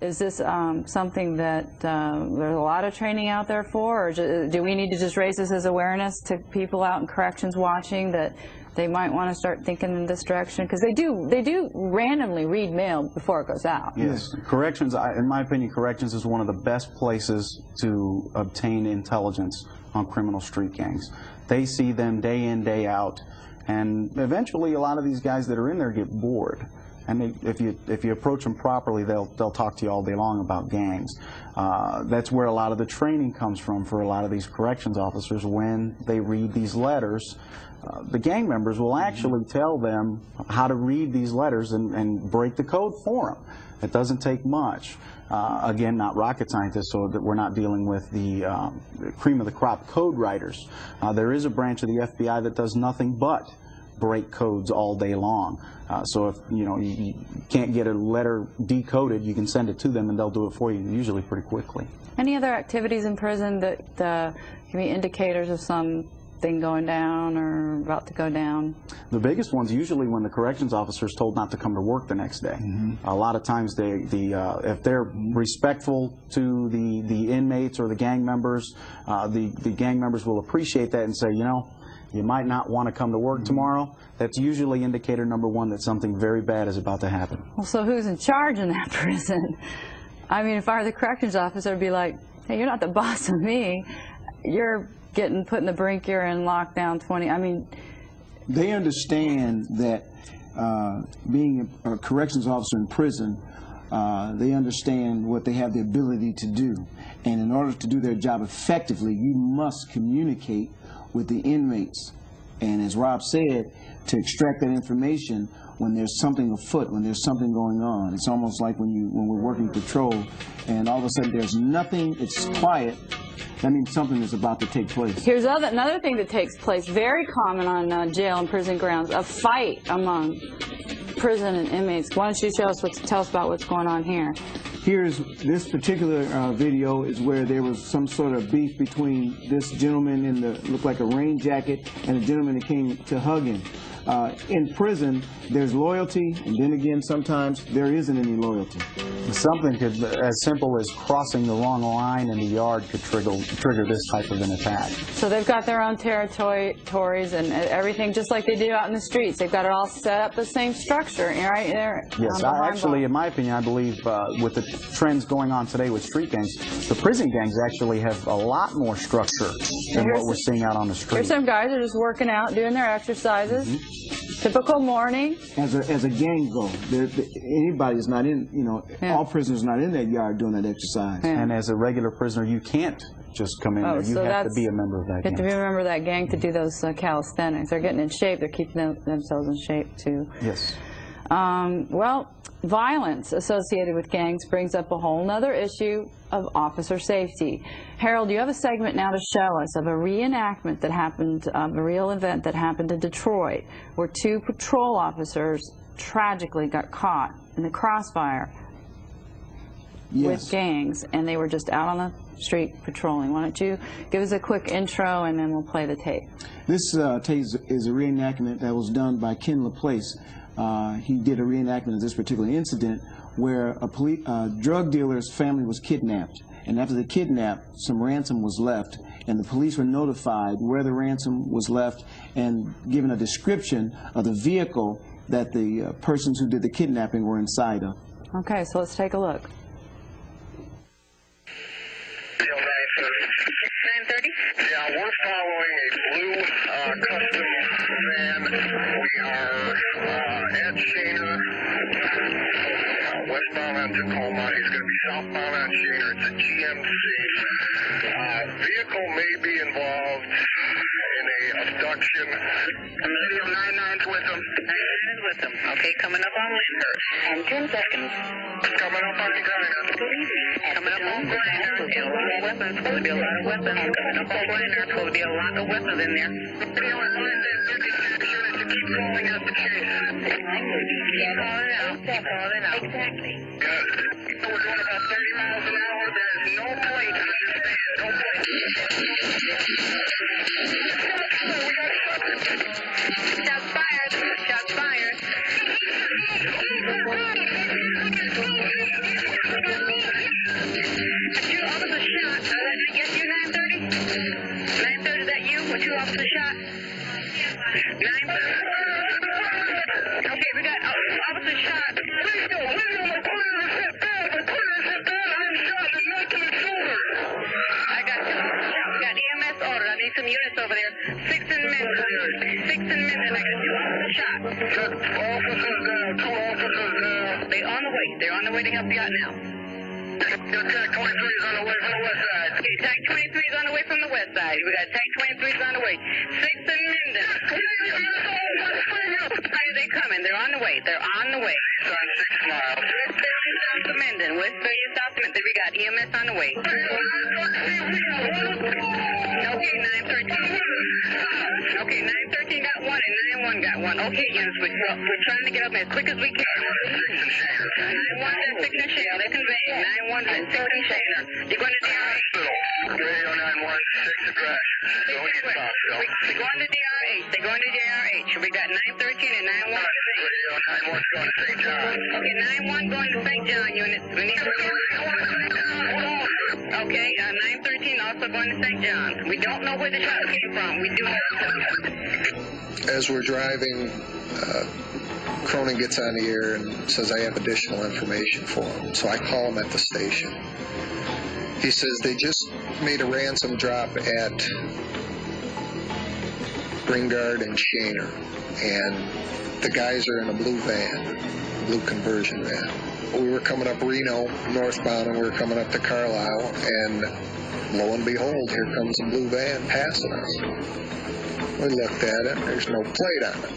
Is this something that there's a lot of training out there for, or do we need to just raise this as awareness to people out in corrections watching that they might want to start thinking in this direction? Because they do randomly read mail before it goes out. Yes, corrections, in my opinion, corrections is one of the best places to obtain intelligence on criminal street gangs. They see them day in, day out, and eventually a lot of these guys that are in there get bored. And if you approach them properly, they'll talk to you all day long about gangs. That's where a lot of the training comes from for a lot of these corrections officers. When they read these letters, the gang members will actually tell them how to read these letters and break the code for them. It doesn't take much. Again, not rocket scientists, so that we're not dealing with the cream of the crop code writers. There is a branch of the FBI that does nothing but break codes all day long. So if you can't get a letter decoded, you can send it to them and they'll do it for you, usually pretty quickly. Any other activities in prison that can be indicators of something going down or about to go down? The biggest one's usually when the corrections officer is told not to come to work the next day. A lot of times if they're respectful to the inmates or the gang members, the gang members will appreciate that and say, you might not want to come to work tomorrow. That's usually indicator number one that something very bad is about to happen. Well, so who's in charge in that prison? I mean, if I were the corrections officer, I'd be like, hey, you're not the boss of me. You're getting put in the brink, you're in lockdown 20. I mean, they understand that being a corrections officer in prison, they understand what they have the ability to do. And in order to do their job effectively, you must communicate with the inmates. And as Rob said, to extract that information when there's something afoot, when there's something going on. It's almost like when we're working patrol and all of a sudden there's nothing, it's quiet, that means something is about to take place. Here's another thing that takes place, very common on jail and prison grounds, a fight among prison and inmates. Why don't you tell us about what's going on here? Here's this particular video is where there was some sort of beef between this gentleman in the looked like a rain jacket and a gentleman that came to hug him. In prison, there's loyalty, and then again, sometimes there isn't any loyalty. Something as simple as crossing the wrong line in the yard could trigger this type of an attack. So they've got their own territories and everything, just like they do out in the streets. They've got it all set up the same structure, right there. Yes, actually, in my opinion, I believe with the trends going on today with street gangs, the prison gangs actually have a lot more structure than what we're seeing out on the street. Here's some guys that are just working out, doing their exercises. Typical morning. As a gang go, anybody is not in, all prisoners are not in that yard doing that exercise. Yeah. And as a regular prisoner, you can't just come in there. You have to be a member of that gang. You have to be a member of that gang to do those calisthenics. They're getting in shape. They're keeping themselves in shape, too. Yes. Well, violence associated with gangs brings up a whole other issue of officer safety. Harold, you have a segment now to show us of a reenactment that happened, a real event that happened in Detroit, where 2 patrol officers tragically got caught in the crossfire with gangs, and they were just out on the street patrolling. Why don't you give us a quick intro, and then we'll play the tape. This tape is a reenactment that was done by Ken LaPlace. He did a reenactment of this particular incident where a drug dealer's family was kidnapped. And after the kidnap, some ransom was left, and the police were notified where the ransom was left and given a description of the vehicle that the persons who did the kidnapping were inside of. Okay, so let's take a look. 930? Yeah, we're following a blue custom van. We are at Shaner, westbound on Tacoma. He's going to be southbound on Shaner. It's a GMC. Vehicle may be involved in a abduction. Video 99's with him. 99 is with him. Okay, coming up on Lyndhurst. And 10 seconds. Coming up on Grinder. Coming up on Grinder. A lot of weapons. Supposed to be a lot of weapons. Coming up on Grinder. Supposed to be a lot of weapons in there. Video is line that 50 sure to keep rolling up the chase. Keep calling out. Keep calling out. Exactly. Good. We're going about 30 miles an hour. There's no plate on this van. No plate. Shots fired. Shots fired. Okay, we got officer shot. William, my partner is hit bad. My partner is hit bad. I'm shot in the neck and the shoulder. I got two. We got EMS ordered. I need some units over there. 6 in Minden. 6 in Minden. I got 2 officers shot. Officers down. 2 officers down. They're on the way. They're on the way to help you out now. Attack 23 is on the way from the west side. Okay, Attack 23 is on the way from the west side. We got Attack 23 is on the way. 6 in Minden. They're coming. They're on the way. They're on the way. 6 miles. West 30 south to Minden. West 30 south to Minden. We got EMS on the way. Okay, 913. Okay, 913 got 1 and 91 got 1. Okay, units, we're trying to get up as quick as we can. 91's at 6 and Shale. They're conveying. 91's at 6 and Shale. You're going to DRH. Radio 91, 6 and Crash. They're going to DRH. They're going to DRH. We got 913 and 91. Radio 91's going to St. John. Okay, 91 going to St. John units. We need to okay, 913 also going to St. John's. We don't know where the shot came from. We do know. As we're driving, Cronin gets on the air and says, I have additional information for him. So I call him at the station. He says they just made a ransom drop at Bringard and Shaner, and the guys are in a blue van, blue conversion van. We were coming up Reno northbound, and we were coming up to Carlisle, and lo and behold, here comes a blue van passing us. We looked at it, there's no plate on it.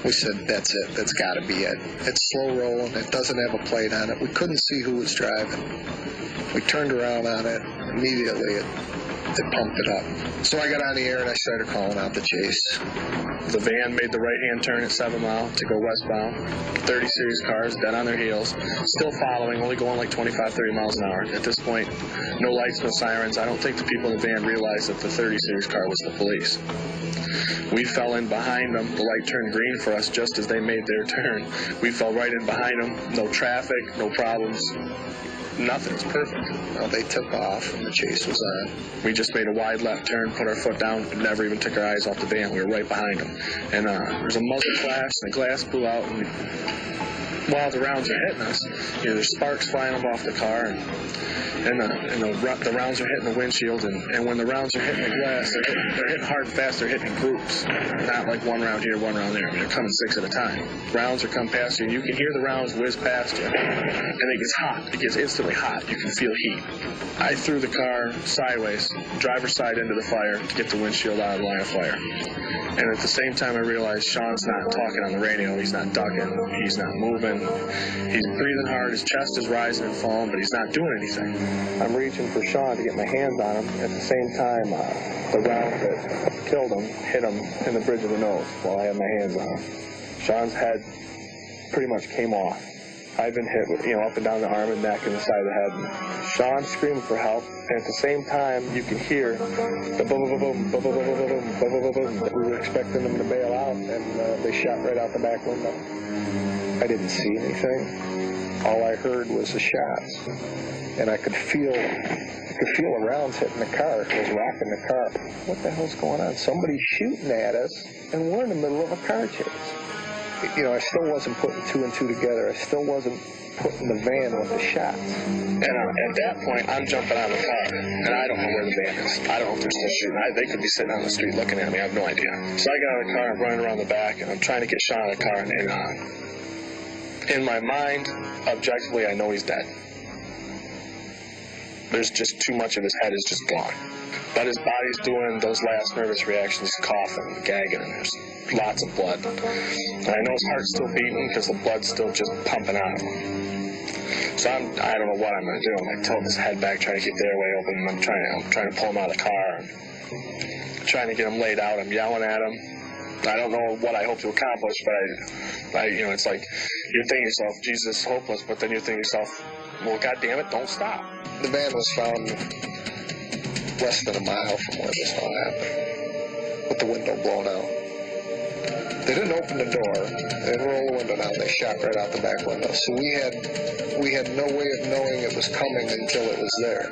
We said, that's it, that's got to be it. It's slow rolling, it doesn't have a plate on it. We couldn't see who was driving. We turned around on it, immediately it pumped it up. So I got on the air and I started calling out the chase. The van made the right-hand turn at 7 Mile to go westbound. 30 series cars dead on their heels, still following, only going like 25, 30 miles an hour. At this point, no lights, no sirens. I don't think the people in the van realized that the 30 series car was the police. We fell in behind them. The light turned green for us just as they made their turn. We fell right in behind them. No traffic, no problems. Nothing. It's perfect. Well, they took off and the chase was on. We just made a wide left turn, put our foot down, and never even took our eyes off the van. We were right behind them. And there was a muzzle flash, and the glass blew out, and while the rounds are hitting us, there's sparks flying up off the car, and the rounds are hitting the windshield, and when the rounds are hitting the glass, they're hitting hard and fast. They're hitting in groups, not like one round here, one round there. I mean, they're coming 6 at a time. Rounds are coming past you, and you can hear the rounds whiz past you, and it gets hot. It gets instantly hot. You can feel heat. I threw the car sideways, driver's side into the fire to get the windshield out of the line of fire. And at the same time, I realized Sean's not talking on the radio. He's not ducking. He's not moving. He's breathing hard. His chest is rising and falling, but he's not doing anything. I'm reaching for Sean to get my hands on him. At the same time, the round that killed him hit him in the bridge of the nose while I had my hands on him. Sean's head pretty much came off. I've been hit with, up and down the arm and neck and the side of the head. And Sean screaming for help, and at the same time, you can hear the boom, boom, boom, boom, boom, boom, boom, boom, boom, boom, boom. We were expecting them to bail out, and they shot right out the back window. I didn't see anything. All I heard was the shots, and I could feel the rounds hitting the car. It was rocking the car. What the hell's going on? Somebody's shooting at us, and we're in the middle of a car chase. I still wasn't putting 2 and 2 together. I still wasn't putting the van with the shots. And at that point, I'm jumping out of the car, and I don't know where the van is. I don't know if they're still shooting. They could be sitting on the street looking at me. I have no idea. So I get out of the car, I'm running around the back, and I'm trying to get Sean out of the car. And in my mind, objectively, I know he's dead. There's just too much of his head is just gone. But his body's doing those last nervous reactions, coughing, gagging, and there's lots of blood. And I know his heart's still beating because the blood's still just pumping out of him. So I don't know what I'm going to do. I'm like tilting his head back, trying to keep the airway open, and I'm trying to pull him out of the car, and trying to get him laid out. I'm yelling at him. I don't know what I hope to accomplish, but it's like you're thinking to yourself, Jesus is hopeless, but then you're thinking to yourself, well, God damn it, don't stop. The van was found less than a mile from where this all happened, with the window blown out. They didn't open the door, they didn't roll the window down, they shot right out the back window. So we had no way of knowing it was coming until it was there.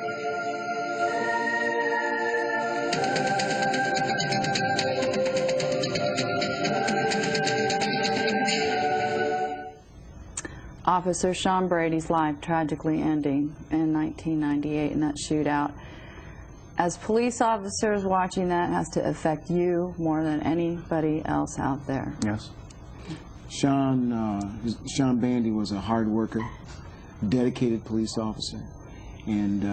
Officer Sean Brady's life tragically ending in 1998 in that shootout. As police officers, watching that has to affect you more than anybody else out there. Yes. Sean Bandy was a hard worker, dedicated police officer, and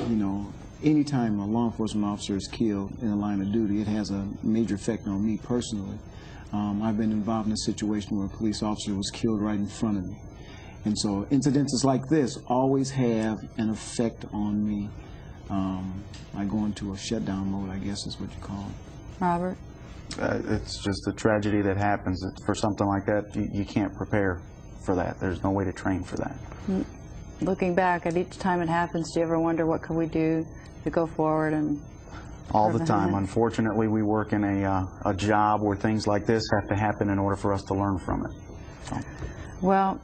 you know, anytime a law enforcement officer is killed in the line of duty, it has a major effect on me personally. I've been involved in a situation where a police officer was killed right in front of me. And so incidences like this always have an effect on me. I go into a shutdown mode, I guess is what you call it. Robert? It's just a tragedy that happens. For something like that, you can't prepare for that. There's no way to train for that. Looking back at each time it happens, do you ever wonder what could we do to go forward and all the time. Unfortunately, we work in a job where things like this have to happen in order for us to learn from it. So. Well,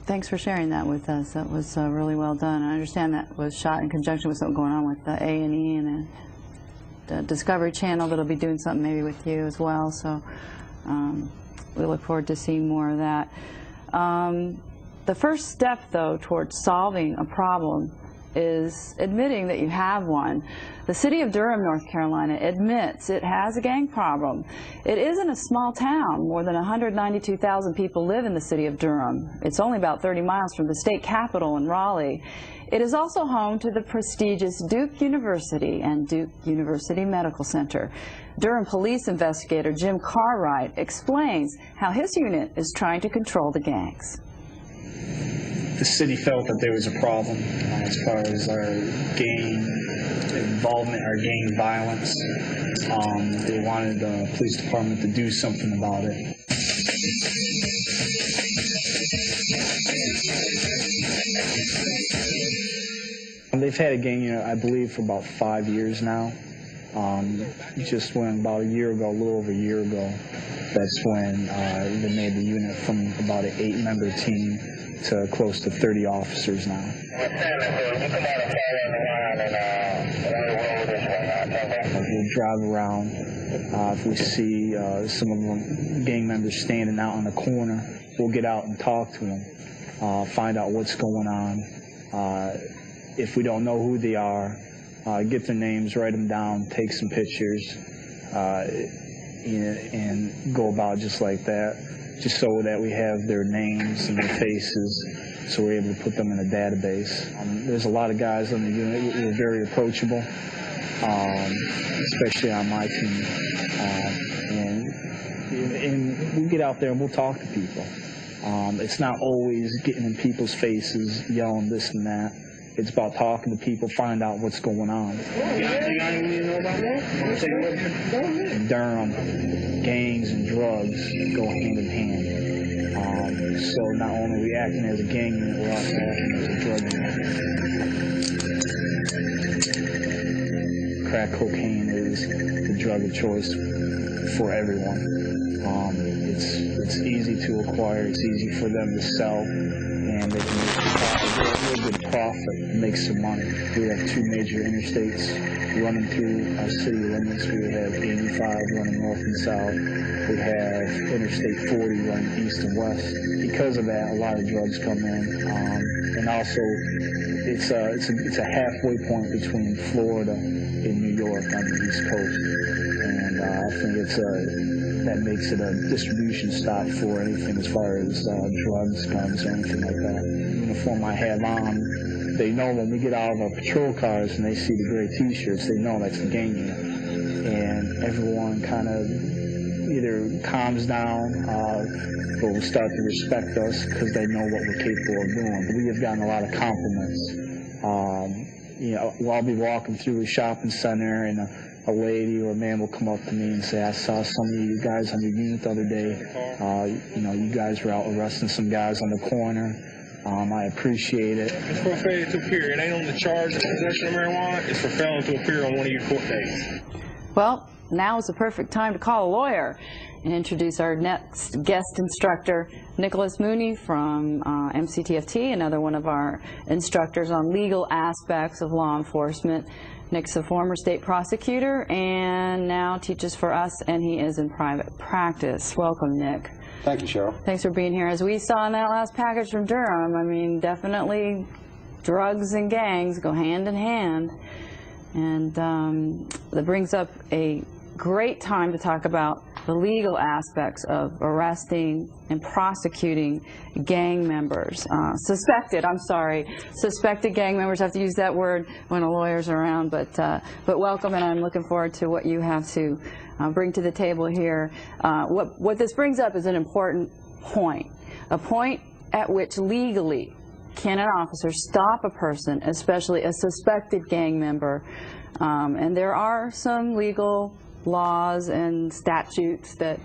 thanks for sharing that with us. That was really well done. I understand that was shot in conjunction with something going on with the A&E and the Discovery Channel that'll be doing something maybe with you as well. So we look forward to seeing more of that. The first step, though, towards solving a problem is admitting that you have one. The city of Durham, North Carolina admits it has a gang problem. It isn't a small town. More than 192,000 people live in the city of Durham. It's only about 30 miles from the state capital in Raleigh. It is also home to the prestigious Duke University and Duke University Medical Center. Durham police investigator Jim Cartwright explains how his unit is trying to control the gangs. The city felt that there was a problem as far as our gang involvement, our gang violence. They wanted the police department to do something about it. They've had a gang unit, I believe, for about 5 years now. Just when about a year ago, a little over a year ago, that's when they made the unit from about an 8-member team to close to 30 officers now. We'll drive around. If we see some of them gang members standing out on the corner, we'll get out and talk to them, find out what's going on. If we don't know who they are, get their names, write them down, take some pictures, and go about just like that. Just so that we have their names and their faces, so we're able to put them in a database. There's a lot of guys on the unit. We're very approachable, especially on my team. And we get out there and we'll talk to people. It's not always getting in people's faces, yelling this and that. It's about talking to people, find out what's going on. In Durham, gangs and drugs go hand in hand. So not only are we acting as a gang unit, we're also acting as a drug unit. Crack cocaine is the drug of choice for everyone. It's easy to acquire, it's easy for them to sell, and they can make a real good profit and make some money. We have 2 major interstates running through our city limits. We have 85 running north and south. We have Interstate 40 running east and west. Because of that, a lot of drugs come in, and also it's a halfway point between Florida and New York on the East Coast, and I think that makes it a distribution stop for anything as far as drugs, guns, or anything like that. The uniform I have on, they know when we get out of our patrol cars and they see the gray T-shirts, they know that's the gang unit. And everyone kind of either calms down or will start to respect us because they know what we're capable of doing. But we have gotten a lot of compliments. I'll be walking through a shopping center and a lady or a man will come up to me and say, I saw some of you guys on your unit the other day. You guys were out arresting some guys on the corner. I appreciate it. It's for failure to appear. It ain't on the charge of possession of marijuana. It's for failing to appear on one of your court days. Well, now is the perfect time to call a lawyer and introduce our next guest instructor, Nicholas Mooney from MCTFT, another one of our instructors on legal aspects of law enforcement. Nick's a former state prosecutor and now teaches for us, and he is in private practice. Welcome, Nick. Thank you, Cheryl. Thanks for being here. As we saw in that last package from Durham, I mean, definitely drugs and gangs go hand in hand. And that brings up a great time to talk about the legal aspects of arresting and prosecuting gang members. Suspected gang members. I have to use that word when a lawyer's around, but welcome, and I'm looking forward to what you have to bring to the table here. What this brings up is an important point, a point at which legally can an officer stop a person, especially a suspected gang member, and there are some legal laws and statutes that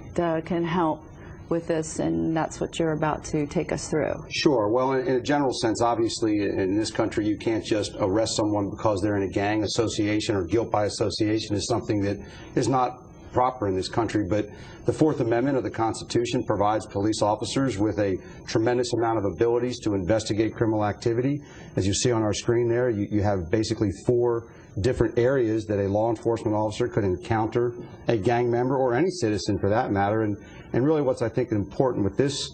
can help with this, and that's what you're about to take us through. Sure. Well, in a general sense, obviously, in this country, you can't just arrest someone because they're in a gang association, or guilt by association is something that is not proper in this country. But the Fourth Amendment of the Constitution provides police officers with a tremendous amount of abilities to investigate criminal activity. As you see on our screen there, you have basically 4 different areas that a law enforcement officer could encounter a gang member, or any citizen for that matter. And really what's, I think, important with this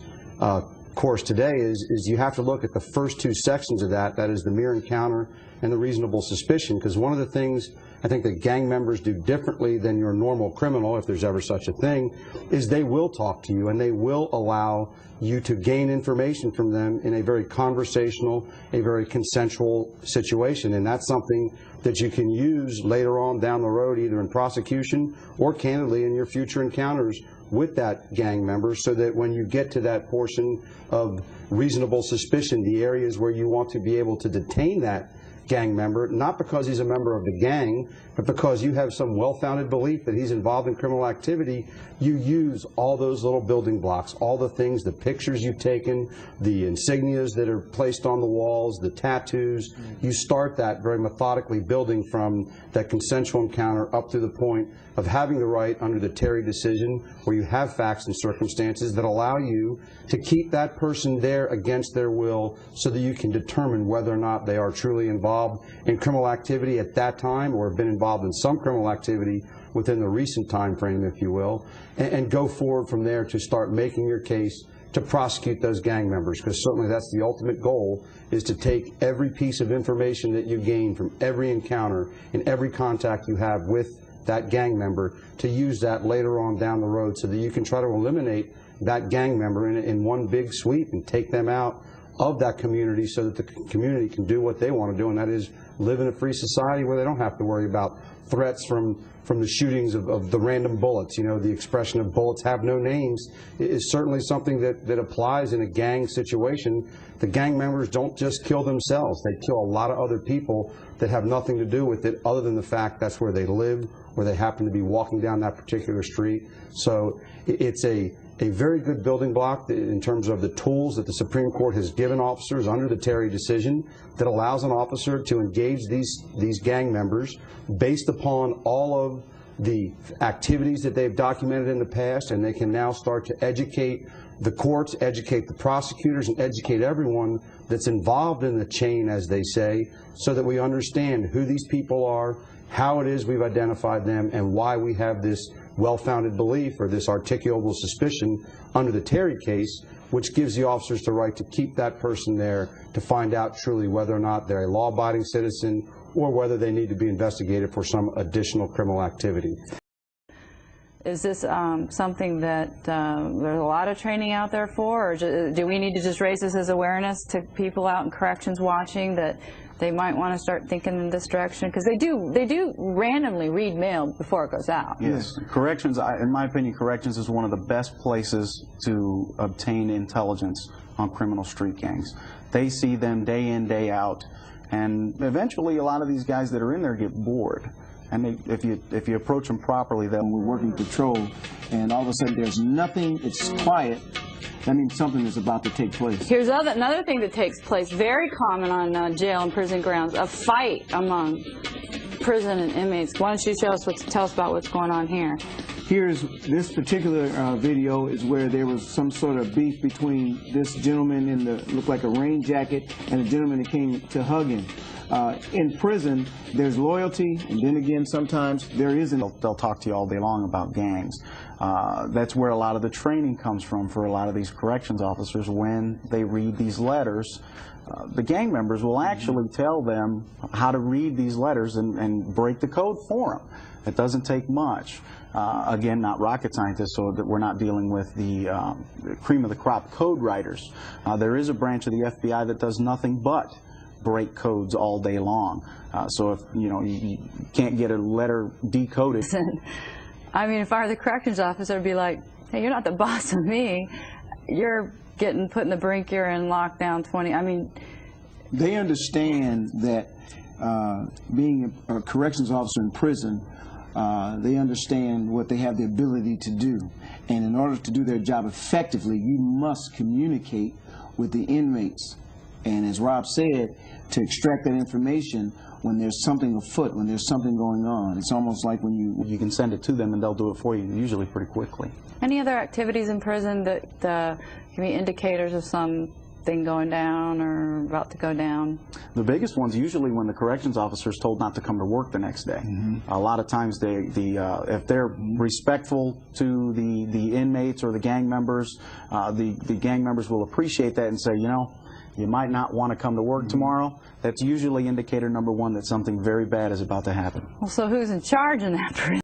course today is you have to look at the first 2 sections of that is the mere encounter and the reasonable suspicion, because one of the things I think that gang members do differently than your normal criminal, if there's ever such a thing, is they will talk to you and they will allow you to gain information from them in a very conversational, a very consensual situation. And that's something that you can use later on down the road, either in prosecution or candidly in your future encounters with that gang member, so that when you get to that portion of reasonable suspicion, the areas where you want to be able to detain that gang member, not because he's a member of the gang, but because you have some well-founded belief that he's involved in criminal activity, you use all those little building blocks, all the things, the pictures you've taken, the insignias that are placed on the walls, the tattoos. You start that very methodically, building from that consensual encounter up to the point of having the right under the Terry decision, where you have facts and circumstances that allow you to keep that person there against their will, so that you can determine whether or not they are truly involved in criminal activity at that time, or have been involved in some criminal activity within the recent time frame, if you will, and go forward from there to start making your case to prosecute those gang members, because certainly that's the ultimate goal, is to take every piece of information that you gain from every encounter and every contact you have with that gang member, to use that later on down the road, so that you can try to eliminate that gang member in one big sweep and take them out of that community, so that the community can do what they want to do, and that is live in a free society where they don't have to worry about threats from the shootings of the random bullets. You know, the expression of bullets have no names is certainly something that applies in a gang situation. The gang members don't just kill themselves. They kill a lot of other people that have nothing to do with it, other than the fact that's where they live, where they happen to be walking down that particular street. So it's a very good building block in terms of the tools that the Supreme Court has given officers under the Terry decision, that allows an officer to engage these gang members based upon all of the activities that they've documented in the past, and they can now start to educate the courts, educate the prosecutors, and educate everyone that's involved in the chain, as they say, so that we understand who these people are, how it is we've identified them, and why we have this well-founded belief, or this articulable suspicion under the Terry case, which gives the officers the right to keep that person there to find out truly whether or not they're a law-abiding citizen, or whether they need to be investigated for some additional criminal activity. Is this something that there's a lot of training out there for, or do we need to just raise this as awareness to people out in corrections watching, that they might want to start thinking in this direction? Because they do randomly read mail before it goes out. Yes. Corrections, in my opinion, corrections is one of the best places to obtain intelligence on criminal street gangs. They see them day in, day out, and eventually a lot of these guys that are in there get bored. And if you approach them properly, then we're working patrol, and all of a sudden there's nothing, it's quiet, that means something is about to take place. Here's another thing that takes place, very common on jail and prison grounds, a fight among prison and inmates. Why don't you tell us about what's going on here? Here's this particular video is where there was some sort of beef between this gentleman in the looked like a rain jacket and a gentleman that came to hug him. In prison, there's loyalty, and then again, sometimes there isn't. They'll talk to you all day long about gangs. That's where a lot of the training comes from for a lot of these corrections officers. When they read these letters, the gang members will actually tell them how to read these letters and break the code for them. It doesn't take much. Again, not rocket scientists, so that we're not dealing with the cream of the crop code writers. There is a branch of the FBI that does nothing but break codes all day long. So if you can't get a letter decoded. I mean, if I were the corrections officer, I'd be like, hey, you're not the boss of me. You're getting put in the brink, you're in lockdown 20. I mean, they understand that being a corrections officer in prison, they understand what they have the ability to do. And in order to do their job effectively, you must communicate with the inmates. And as Rob said, to extract that information when there's something afoot, when there's something going on. It's almost like when you can send it to them and they'll do it for you, usually pretty quickly. Any other activities in prison that can be indicators of something going down or about to go down? The biggest one's usually when the corrections officer is told not to come to work the next day. A lot of times if they're respectful to the inmates or the gang members, the gang members will appreciate that and say, you might not want to come to work tomorrow. That's usually indicator number one that something very bad is about to happen. Well, so who's in charge in that prison?